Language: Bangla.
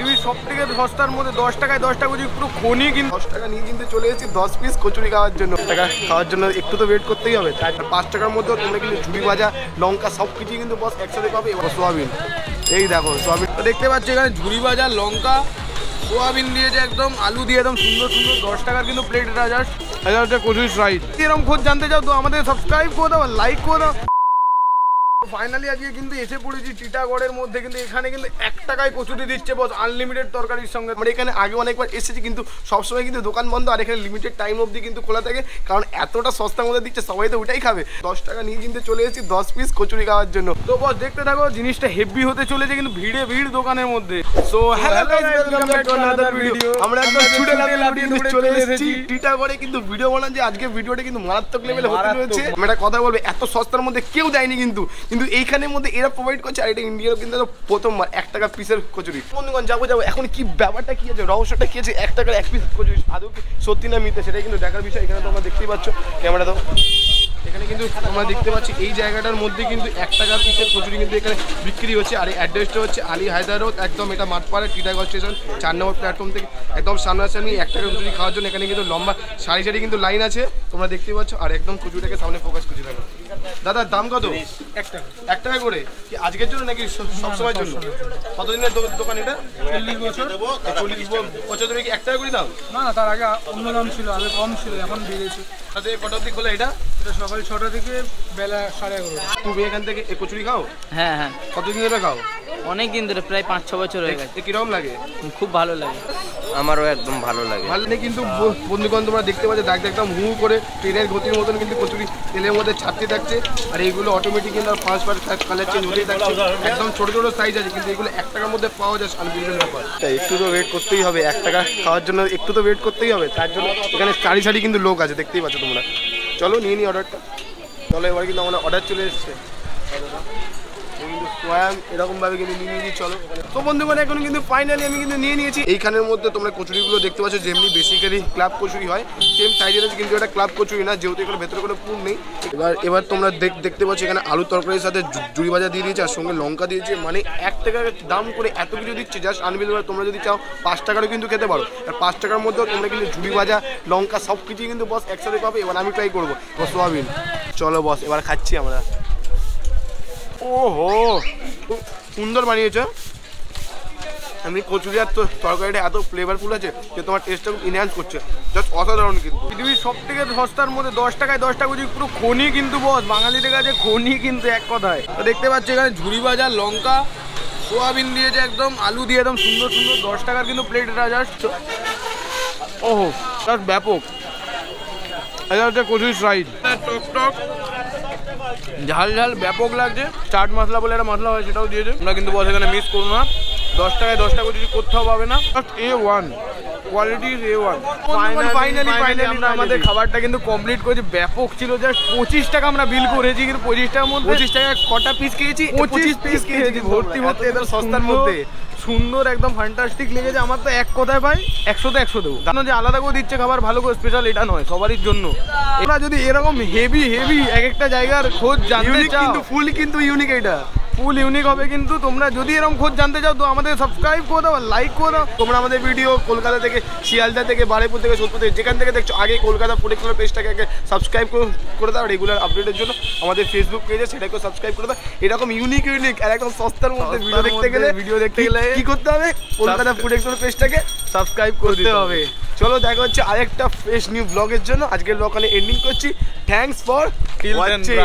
পৃথিবীর সবথেকে সস্তার মধ্যে 10 টাকায় 10টা কচুরি পুরো খনি কিন্তু 10 টাকা নিয়ে কিন্তু চলে এসেছি 10 পিস কচুরি খাওয়ার জন্য। টাকা খাওয়ার জন্য একটু তো ওয়েট করতেই হবে। তাই 5 টাকার মধ্যে তোমরা কিন্তু ঝুড়ি ভাজা লঙ্কা সব কিছুই কিন্তু বস একসাথে পাবে। এবার সোয়াবিন, এই দেখো সোয়াবিন দেখতে পাচ্ছি এখানে ঝুড়ি ভাজা লঙ্কা সোয়াবিন দিয়েছে, একদম আলু দিয়ে একদম সুন্দর সুন্দর 10 টাকার কিন্তু প্লেট। এটা জাস্ট কচুরি ফ্রাইড। এরকম খোঁজ জানতে চাও তো আমাদের সাবস্ক্রাইব করে দাও, লাইক করে দাও। ফাইনালি আজকে কিন্তু এসে পড়েছি টিটাগড়ের মধ্যে, কিন্তু এখানে কিন্তু 1 টাকায় কচুরি দিচ্ছে বস, আনলিমিটেড তরকারির সঙ্গে। আমরা এখানে আগে অনেকবার এসেছি কিন্তু সবসময় কিন্তু দোকান বন্ধ, আর এখানে লিমিটেড টাইম অবধি কিন্তু খোলা থাকে, কারণ এতটা সস্তার মধ্যে দিচ্ছে সবাই তো ওটাই খাবে। 10 টাকা নিয়ে কিন্তু চলে এসেছি 10 পিস কচুরি খাওয়ার জন্য। তো বস দেখতে থাকো, জিনিসটা হেভি হতে চলেছে কিন্তু ভিড়ে ভিড় দোকানের মধ্যে। So hello guys, welcome back to another video. আমরা একদম ছুটে লাফিয়ে চলে এসেছি টিটাগড়ে কিন্তু ভিডিও বানান যে আজকে ভিডিওটা কিন্তু মারাত্মক লেভেলে হতে চলেছে। আমি একটা কথা বলবো, এত সস্তার মধ্যে কেউ দেয়নি কিন্তু এইখানের মধ্যে এরা প্রোভাইড করছে। আর এটা ইন্ডিয়ার কিন্তু প্রথমবার 1 টাকা পিসের কচুরি। বন্ধুগণ যাবো এখন কি ব্যাপারটা কি আছে, রহস্যটা কি আছে 1 টাকার 1 পিস কচুরি আদৌ কি সত্যি না মিথ্যে সেটাই কিন্তু দেখার বিষয়। এখানে তোমরা দেখতেই পাচ্ছ ক্যামেরা দাও, এখানে কিন্তু তোমরা দেখতে পাচ্ছি এই জায়গাটার মধ্যে কিন্তু 1 টাকার পিসের কচুরি কিন্তু এখানে বিক্রি হচ্ছে। আর এই অ্যাড্রেসটা হচ্ছে আলী হায়দার রোড, একদম এটা মাঠপাড়া টিটাগড় স্টেশন 4 নম্বর প্ল্যাটফর্ম থেকে একদম সামনাসামনি 1 টাকার কচুরি খাওয়ার জন্য। এখানে কিন্তু লম্বা সারি সারি কিন্তু লাইন আছে, তোমরা দেখতেই পাচ্ছ। আর একদম কচুরিটাকে সামনে ফোকাস করছি। দেখো দাদা দাম কত? 1 টাকা করে কি আজকের জন্য নাকি সবসময়ের জন্য? কতদিনের দোকান এটা? 40 বছর। 40 বছর ধরে কি 1 টাকা করে দাও? না তার আগে অন্য দাম ছিল, আগে কম ছিল, এখন বেড়েছে। তাহলে কটা অবধি খোলা এটা? এটা সকাল 6টা থেকে বেলা 11:30। তুমি এখান থেকে এই কচুরি খাও? হ্যাঁ হ্যাঁ। কতদিন ধরে খাও? অনেক দিন ধরে, প্রায় 5-6 বছর হয়ে গেছে। কিরকম লাগে? খুব ভালো লাগে। আমারও একদম ভালো লাগে। ভালো নেই কিন্তু বন্ধুগণ তোমরা দেখতে পাচ্ছ দাগ একদম হু করে ট্রেনের গতির মতন কিন্তু কচুরি তেলের মধ্যে ছাড়তে থাকছে। আর এইগুলো অটোমেটিক কিন্তু ফার্স্ট কালার চেঞ্জ হতেই থাকছে। একদম ছোটো ছোটো সাইজ আছে কিন্তু এগুলো 1 টাকার মধ্যে পাওয়া যায়। আনবিলিভেবল ব্যাপার। একটু তো ওয়েট করতেই হবে, 1 টাকা খাওয়ার জন্য একটু তো ওয়েট করতেই হবে। তার জন্য এখানে সারি সারি কিন্তু লোক আছে, দেখতেই পাচ্ছ তোমরা। চলো নিয়ে নিই অর্ডারটা। চলো এবার কিন্তু আমার অর্ডার চলে এসছে কিন্তু স্বয়ং এরকমভাবে কিন্তু নিয়ে নিয়েছি। চলো তো বন্ধুগণ এখন কিন্তু ফাইনালি আমি কিন্তু নিয়ে নিয়েছি। এইখানের মধ্যে তোমরা কচুরিগুলো দেখতে পাচ্ছ যেমনি বেসিক্যালি ক্লাব কচুরি হয় সেম সাইজের আছে, কিন্তু এটা ক্লাব কচুরি না, যেহেতু এখানে ভেতরে কোনো পুর নেই। এবার তোমরা দেখতে পাচ্ছ এখানে আলু তরকারির সাথে ঝুড়ি ভাজা দিয়ে দিয়েছে, আর সঙ্গে লঙ্কা দিয়েছে। মানে 1 টাকার দাম করে এত কিছু দিচ্ছে, জাস্ট আনবিলিভেবল। তোমরা যদি চাও 5 টাকারও কিন্তু খেতে পারো। আর 5 টাকার মধ্যেও তোমরা কিন্তু ঝুড়ি ভাজা লঙ্কা সব কিছুই কিন্তু বস একসাথে পাবে। এবার আমি ট্রাই করবো সোয়াবিন। চলো বস এবার খাচ্ছি আমরা। ওহো সুন্দর বানিয়েছে। আমি কচুরি আর তরকারিটা এত ফ্লেভারফুল আছে যে তোমার টেস্টটা খুব ইনহ্যান্স করছে, জাস্ট অসাধারণ। কিন্তু পৃথিবীর সবথেকে সস্তার মধ্যে 10 টাকায় 10টা কচুরি পুরো খনি কিন্তু বস, বাঙালিদের কাছে খনি কিন্তু এক কথায়। তো দেখতে পাচ্ছি এখানে ঝুড়ি ভাজা লঙ্কা সোয়াবিন দিয়েছে, একদম আলু দিয়ে একদম সুন্দর সুন্দর 10 টাকার কিন্তু প্লেট। এটা জাস্ট ওহো জাস্ট ব্যাপক। এটা হচ্ছে কচুরি ফ্রাইড, টক টক ঝাল ঝাল ব্যাপক লাগছে। চাট মশলা বলে একটা মশলা হয় সেটাও দিয়েছে। তোমরা কিন্তু বস এখানে মিস করো না, 10 টাকায় 10টা কচুরি কোথাও পাবে না। A1 quality is A1। Finally আমরা আমাদের খাবারটা কিন্তু কমপ্লিট করেছি। ব্যাপক ছিল, জাস্ট 25 টাকা আমরা বিল করেছি, কিন্তু 25 টাকার মধ্যে 25 টাকা কটা পিস খেয়েছি? 25 পিস খেয়েছি ভর্তি ভর্তি। এদের সস্তার মধ্যে সুন্দর একদম ফ্যান্টাস্টিক লেগেছে আমার তো। এক কথায় ভাই 100তে 100 দেবো। কারণ যে আলাদা করে দিচ্ছে খাবার ভালো করে স্পেশাল এটা নয়, সবারই জন্য। এরা যদি এরকম হেভি এক একটা জায়গার খোঁজ জানতে চাও কিন্তু ফুল কিন্তু ইউনিক, এটা ফুল ইউনিক হবে। কিন্তু তোমরা যদি এরকম খোঁজ জানতে চাও তো আমাদের সাবস্ক্রাইব করে দাও, লাইক করে দাও। তোমরা আমাদের ভিডিও কলকাতা থেকে, শিয়ালদা থেকে, বারুইপুর থেকে, সোদপুর থেকে, যেখান থেকে দেখছো আগে কলকাতা ফুড এক্সপ্লোর পেজটাকে আগে সাবস্ক্রাইব করে দাও। রেগুলার আপডেটের জন্য আমাদের ফেসবুক পেজে সেটাকেও সাবস্ক্রাইব করে দাও। এরকম ইউনিক আর একদম সস্তার মধ্যে ভিডিও দেখতে গেলে কি করতে হবে? কলকাতা ফুড এক্সপ্লোর পেজটাকে সাবস্ক্রাইব করতে হবে। চলো দেখা হচ্ছে আরেকটা ফ্রেশ নিউ ব্লগের জন্য। আজকের ব্লগ এন্ডিং করছি। Thanks for watching.